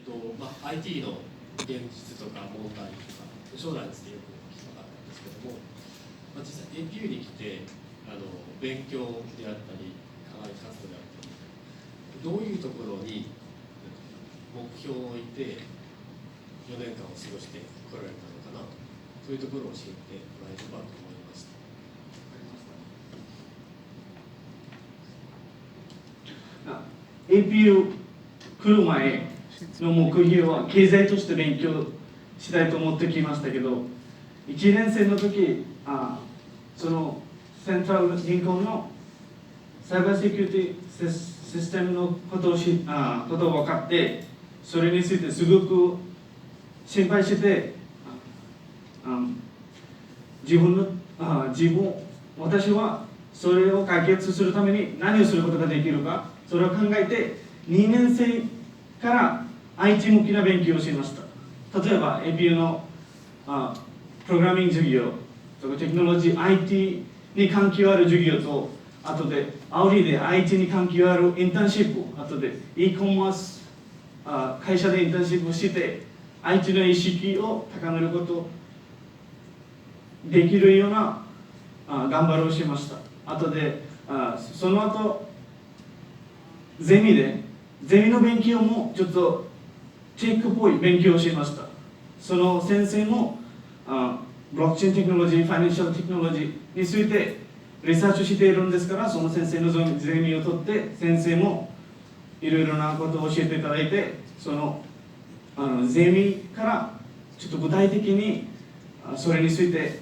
IT の現実とか問題とか将来についてよく聞きたかったんですけども、実際 APU に来て勉強であったり課外活動であったりどういうところに目標を置いて4年間を過ごしてこられたのかな、そういうところを教えてもらえればと思いました。APU 来る前の目標は経済として勉強したいと思ってきましたけど、1年生の時そのセントラル銀行のサイバーセキュリティシステムのことを分かって、それについてすごく心配して、私はそれを解決するために何をすることができるか、それを考えて2年生から IT 向きな勉強をしました。例えば APU のプログラミング授業とかテクノロジー IT に関係ある授業と、あとでアウリで IT に関係あるインターンシップ、あとで e コマース会社でインターンシップして IT の意識を高めることできるような頑張りをしました。あとでその後ゼミの勉強もちょっとチェックっぽい勉強をしました。その先生もブロックチェーンテクノロジー、ファイナンシャルテクノロジーについてリサーチしているんですから、その先生のゼミを取って先生もいろいろなことを教えていただいて、そのゼミからちょっと具体的にそれについて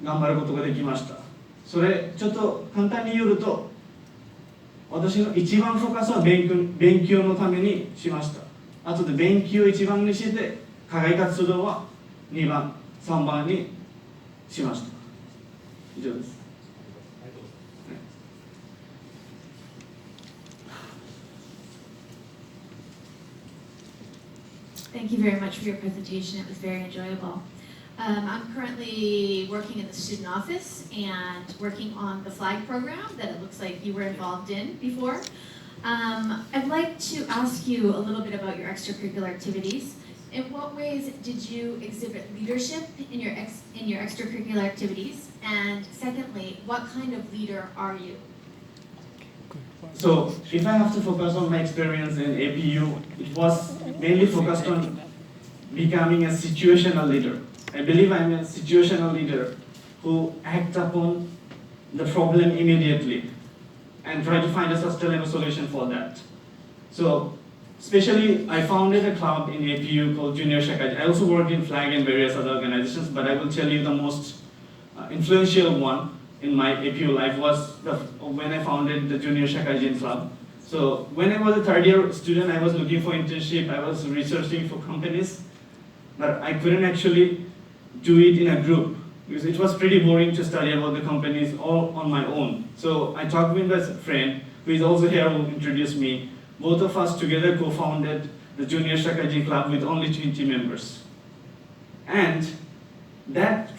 頑張ることができました。それちょっと簡単に言うと、私の一番フォーカスは勉強のためにしました。あとで勉強を一番にして課外活動は2番3番にしました。以上です。Thank you very much for your presentation. It was very enjoyable. I'm currently working in the student office and working on the FLAG program that it looks like you were involved in before. I'd like to ask you a little bit about your extracurricular activities. In what ways did you exhibit leadership in your extracurricular activities? And secondly, what kind of leader are you? So, if I have to focus on my experience in APU, it was mainly focused on becoming a situational leader. I believe I'm a situational leader who acts upon the problem immediately and try to find a sustainable solution for that. So, especially, I founded a club in APU called Junior Shaikat. I also worked in FLAG and various other organizations, but I will tell you the most influential one in my APU life was when I founded the Junior Shaikat Club. So when I was a third year student, I was looking for internship, I was researching for companies, but I couldn't actually do it in a group because it was pretty boring to study about the companies all on my own. So I talked with a friend who is also here who introduced me. Both of us together co-founded the Junior Shaikat Club with only 20 members. And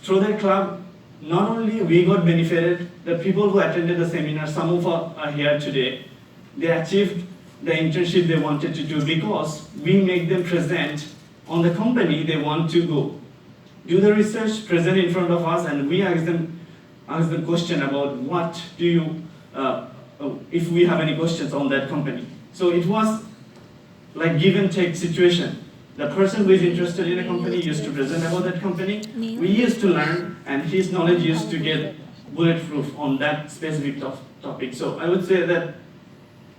through that club, not only we got benefited, the people who attended the seminar, some of us are here today, they achieved the internship they wanted to do because we make them present on the company they want to go. Do the research, present in front of us, and we ask the question about what do you, if we have any questions on that company. So it was like give and take situation. The person who is interested in a company used to present about that company. We used to learn, and his knowledge used to get bulletproof on that specific topic. So I would say that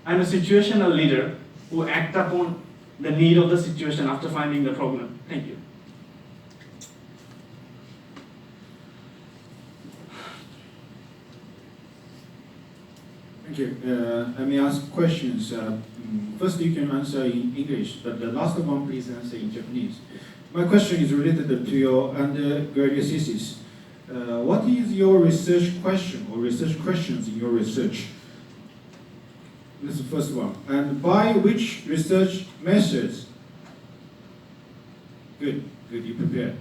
I'm a situational leader who act upon the need of the situation after finding the problem. Thank you. Thank you. Let me ask questions. First, you can answer in English, but the last one, please answer in Japanese. My question is related to your undergraduate thesis. What is your research question or research questions in your research? This is the first one. And by which research methods? Good, you prepared.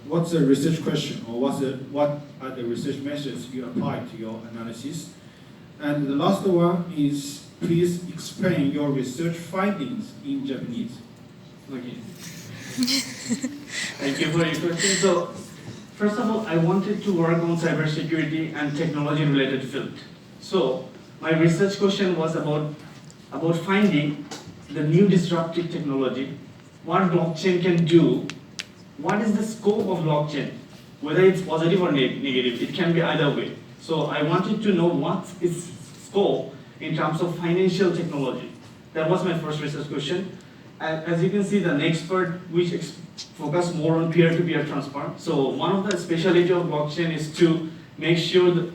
What's the research question, or what are the research methods you apply to your analysis? And the last one is please explain your research findings in Japanese. Okay. Thank you for your question. So, first of all, I wanted to work on cybersecurity and technology-related field. So, my research question was about finding the new disruptive technology, what blockchain can do, what is the scope of blockchain, whether it's positive or negative, it can be either way. So I wanted to know what is scope in terms of financial technology. That was my first research question. As you can see, the next part, which focus more on peer-to-peer transfer. So one of the specialty of blockchain is to make sure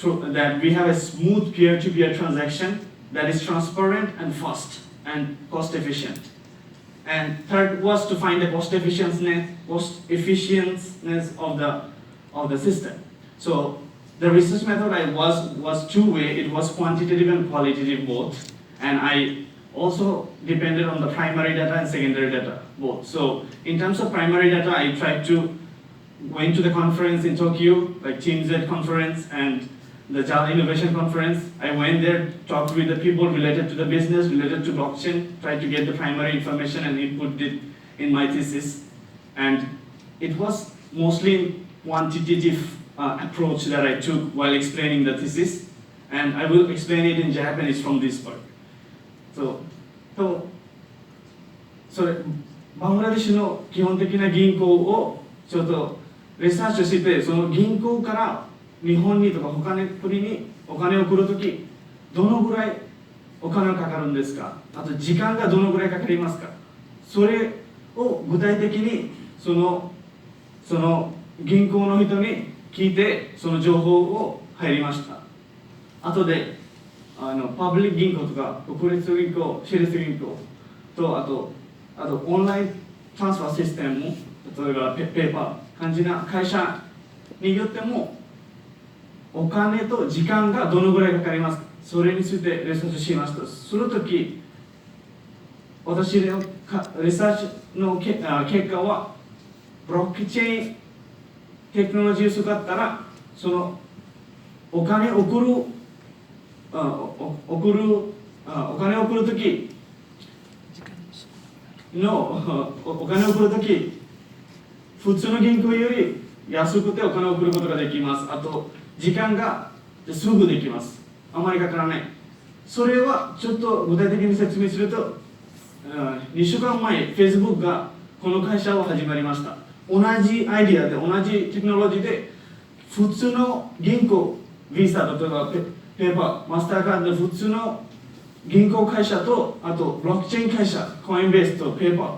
that we have a smooth peer-to-peer transaction that is transparent and fast and cost efficient. And third was to find the cost efficiency of the system. So the research method was two-way. It was quantitative and qualitative both. And I also depended on the primary data and secondary data both. So in terms of primary data, I tried to went to the conference in Tokyo, like Team Z conference and the Java Innovation Conference. I went there, talked with the people related to the business, related to blockchain, tried to get the primary information and input it in my thesis. And it was mostly quantitative approach that I took while explaining the thesis. And I will explain it in Japanese from this part. So Bangladesh の基本的な銀行をちょっとリサーチして、その銀行から日本にとか他の国にお金を送るとき、どのぐらいお金がかかるんですか、あと時間がどのぐらいかかりますか、それを具体的にその銀行の人に聞いて、その情報を入りました。あとでパブリック銀行とか国立銀行、私立銀行とあとオンライントランスファーシステムも、例えばペーパー感じな会社によってもお金と時間がどのぐらいかかりますか、それについてリサーチしました。その時私のリサーチの結果はブロックチェーンテクノロジーを使ったらそのお金を送る時のお金を送る時普通の銀行より安くてお金を送ることができます。あと時間がすぐできます。あまりかからない。それはちょっと具体的に説明すると、2週間前 Facebook がこの会社を始まりました。同じアイディアで同じテクノロジーで普通の銀行ビザ例えばペーパーマスターカードで普通の銀行会社とあとブロックチェーン会社コインベースとペーパー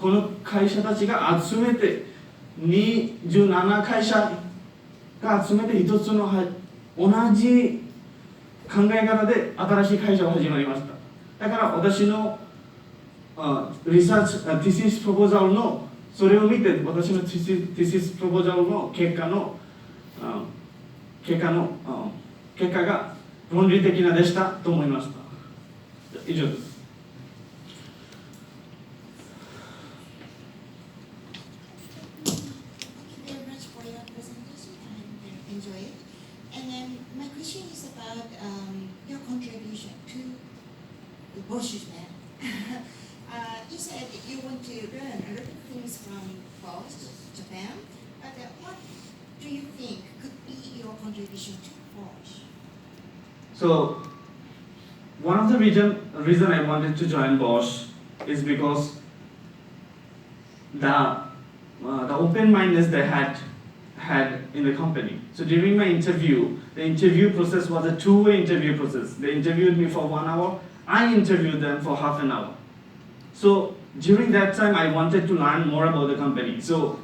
この会社たちが集めて27会社が集めて一つの同じ考え方で新しい会社が始まりました。だから私のリサーチティシスプロポーザルのそれを見て私のティシスプロポーザルの結果が論理的なでしたと思いました。以上です。Bosch's man. You said you want to learn a lot of things from Bosch, Japan, but what do you think could be your contribution to Bosch? So, one of the reason I wanted to join Bosch is because the open-mindedness they had in the company. So during my interview, the interview process was a two-way interview process. They interviewed me for 1 hour. I interviewed them for half an hour. So during that time, I wanted to learn more about the company. So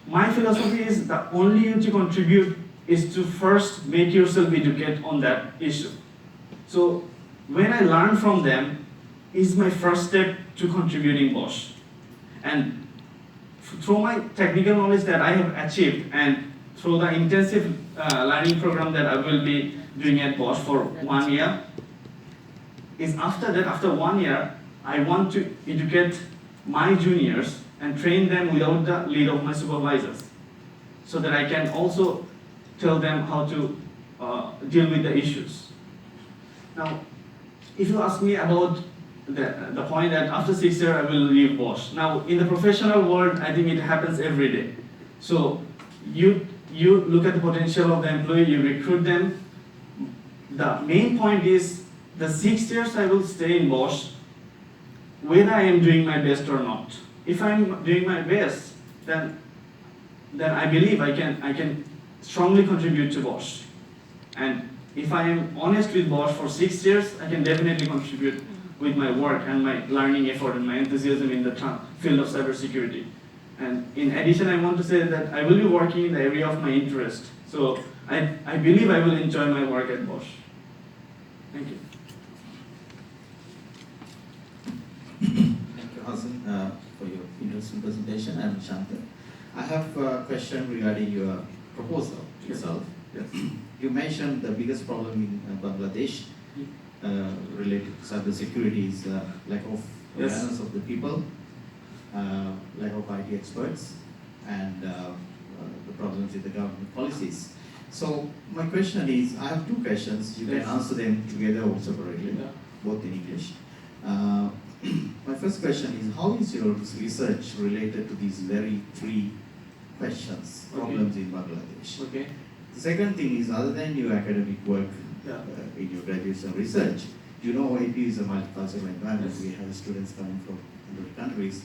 my philosophy is the only way to contribute is to first make yourself educate on that issue. So when I learn from them, is my first step to contributing Bosch. And through my technical knowledge that I have achieved and through the intensive learning program that I will be doing at Bosch for 1 year, is after that, after 1 year, I want to educate my juniors and train them without the lead of my supervisors, so that I can also tell them how to deal with the issues. Now, if you ask me about the point that after 6 years I will leave Bosch. Now, in the professional world, I think it happens every day. So, you look at the potential of the employee, you recruit them. The main point is, the 6 years I will stay in Bosch, whether I am doing my best or not. If I am doing my best, then I believe I can strongly contribute to Bosch. And if I am honest with Bosch for 6 years, I can definitely contribute with my work and my learning effort and my enthusiasm in the field of cybersecurity. And in addition, I want to say that I will be working in the area of my interest. So I believe I will enjoy my work at Bosch. Thank you. Thank you, Hasan, for your interesting presentation. I'm Shanta. I have a question regarding your proposal itself. Yes. You mentioned the biggest problem in Bangladesh related to cybersecurity is lack of awareness of the people, lack of IT experts, and the problems with the government policies. So my question is, I have two questions. You can answer them together or separately, both in English. My first question is, how is your research related to these very three questions, problems in Bangladesh? Okay. The second thing is, other than your academic work in your graduation research, you know AP is a multicultural environment. Yes. We have students coming from 100 countries.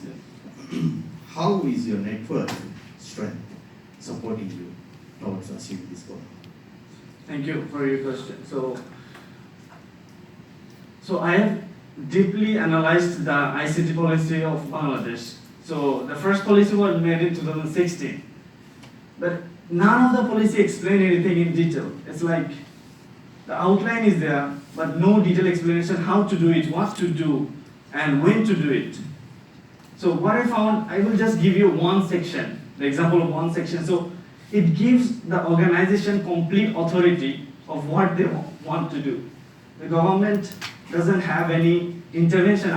How is your network strength supporting you towards achieving this goal? Thank you for your question. So I have deeply analyzed the ICT policy of Bangladesh. So the first policy was made in 2016, but none of the policy explain anything in detail. It's like the outline is there, but no detailed explanation how to do it, what to do, and when to do it. So what I found, I will just give you one section, the example of one section. So it gives the organization complete authority of what they want to do. The government doesn't have any intervention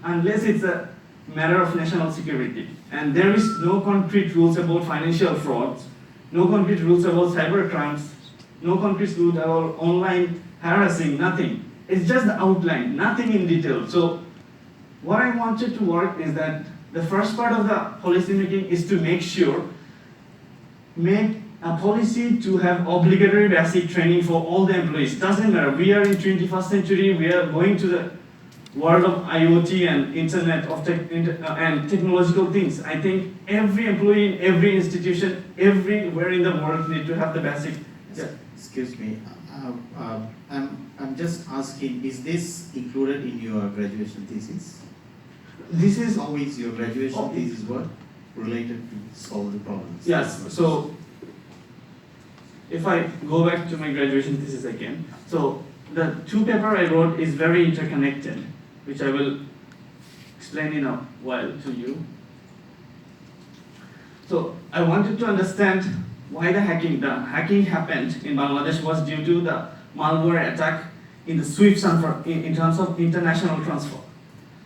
unless it's a matter of national security. And there is no concrete rules about financial frauds, no concrete rules about cyber crimes, no concrete rules about online harassing, nothing. It's just the outline, nothing in detail. So what I wanted to work is that the first part of the policy making is to make a policy to have obligatory basic training for all the employees. Doesn't matter, we are in 21st century, we are going to the world of IoT and internet of and technological things. I think every employee in every institution, everywhere in the world need to have the basic. Excuse me, I'm just asking, is this included in your graduation thesis? This is How is your graduation thesis work related to solve the problems? Yes, so if I go back to my graduation thesis again, so the two paper I wrote is very interconnected, which I will explain in a while to you. So I wanted to understand why the hacking happened in Bangladesh was due to the malware attack in the SWIFT transfer, in terms of international transfer.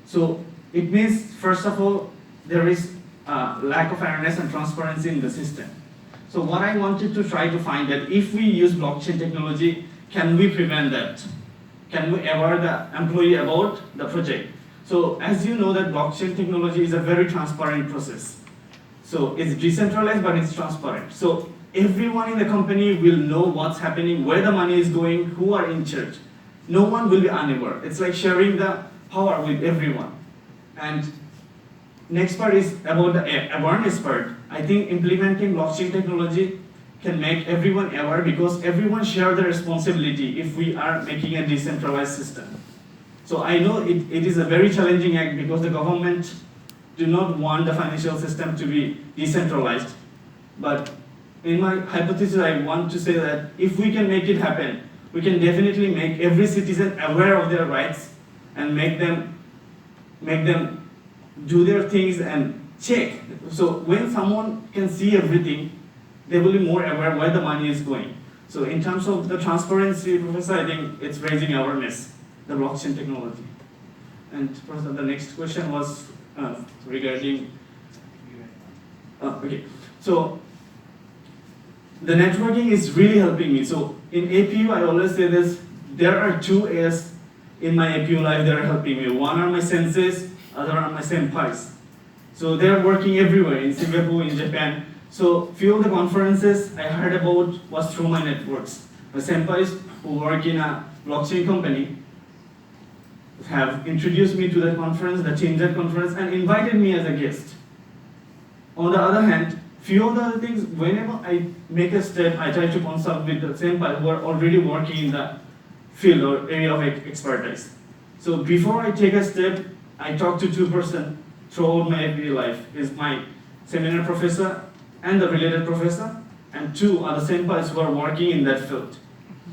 So it means, first of all, there is lack of awareness and transparency in the system. So what I wanted to try to find that if we use blockchain technology, can we prevent that? Can we aware the employee about the project? So as you know that blockchain technology is a very transparent process. So it's decentralized, but it's transparent. So everyone in the company will know what's happening, where the money is going, who are in charge. No one will be unaware. It's like sharing the power with everyone. And next part is about the awareness part. I think implementing blockchain technology can make everyone aware because everyone share the responsibility if we are making a decentralized system. So I know it is a very challenging act because the government do not want the financial system to be decentralized. But in my hypothesis, I want to say that if we can make it happen, we can definitely make every citizen aware of their rights and make them do their things and check. So when someone can see everything, they will be more aware where the money is going. So in terms of the transparency, Professor, I think it's raising awareness, the blockchain technology. And Professor, the next question was regarding, okay. So the networking is really helping me. So in APU, I always say this, there are two A's in my APU life that are helping me. One are my senseis, other are my senpais. So they're working everywhere, in Singapore, in Japan. So few of the conferences I heard about was through my networks. My senpais who work in a blockchain company have introduced me to that conference, the Tinder conference, and invited me as a guest. On the other hand, few of the other things, whenever I make a step, I try to consult with the senpai who are already working in the field or area of expertise. So before I take a step, I talk to two persons throughout my everyday life. Is my seminar professor and the related professor, and two are the senpais who are working in that field.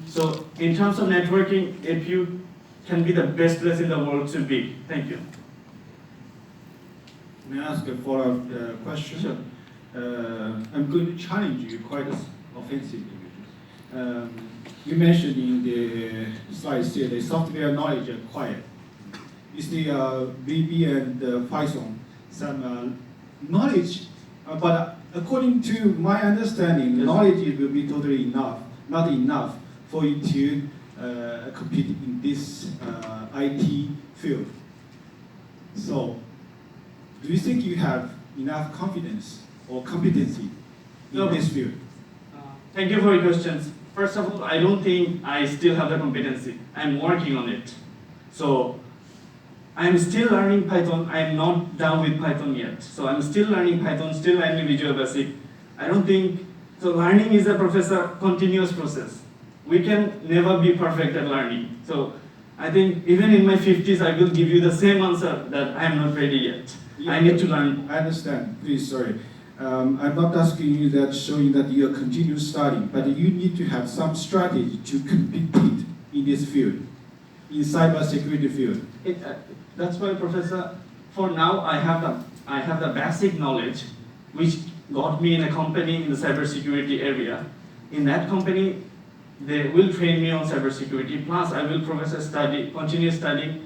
So in terms of networking, APU can be the best place in the world to be. Thank you. May I ask a follow-up question? Sure. I'm going to challenge you quite offensively. You mentioned in the slides here the software knowledge acquired. Is the VB and Python some knowledge, but according to my understanding, Yes. knowledge will be totally not enough for you to compete in this IT field. So, do you think you have enough confidence or competency in No. this field? Thank you for your questions. First of all, I don't think I still have the competency. I'm working on it. So I'm still learning Python. I'm not done with Python yet. So I'm still learning Python, still learning Visual Basic. I don't think, so learning is a continuous process. We can never be perfect at learning. So I think even in my 50s, I will give you the same answer that I am not ready yet. I need to learn. I understand. Please, sorry. I'm not asking you that, showing that you are continue studying, but you need to have some strategy to compete in this field, in cybersecurity field. That's why, Professor, for now I have the basic knowledge, which got me in a company in the cybersecurity area. In that company, they will train me on cybersecurity. Plus, I will continue studying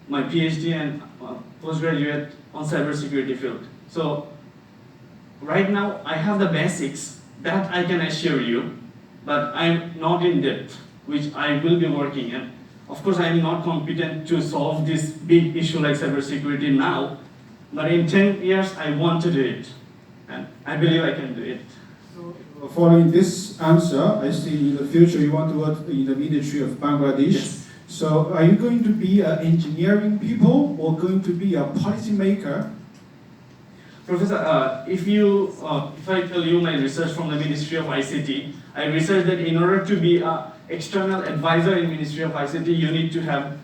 my PhD and postgraduate on cybersecurity field. So right now, I have the basics that I can assure you, but I'm not in depth, which I will be working. And of course, I am not competent to solve this big issue like cybersecurity now, but in 10 years, I want to do it. And I believe I can do it. So, following this answer, I see in the future you want to work in the military of Bangladesh. Yes. So, are you going to be an engineering people or going to be a policymaker? Professor, if I tell you my research from the Ministry of ICT, I researched that in order to be an external advisor in Ministry of ICT, you need to have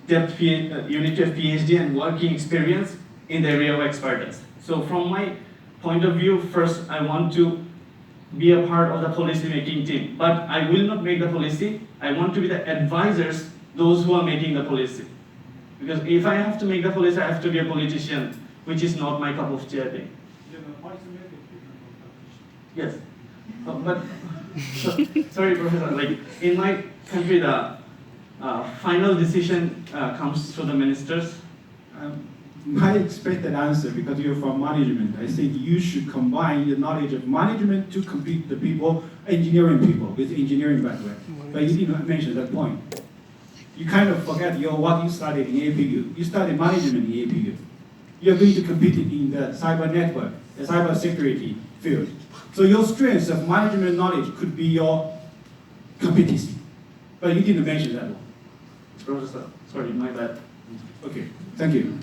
PhD and working experience in the area of expertise. So from my point of view, first I want to be a part of the policy making team, but I will not make the policy. I want to be the advisors, those who are making the policy. Because if I have to make the policy, I have to be a politician, which is not my cup of tea, I think. Yes, but sorry, Professor. Like in my country, the final decision comes to the ministers. My expected answer, because you're from management, I think you should combine the knowledge of management to compete the people, engineering people with engineering background. But you didn't mention that point. You kind of forget what you studied in APU. You studied management in APU. You're going to compete in the cyber network, the cyber security field. So your strengths of management knowledge could be your competency. But you didn't mention that one. Professor, sorry, my bad. Okay, thank you.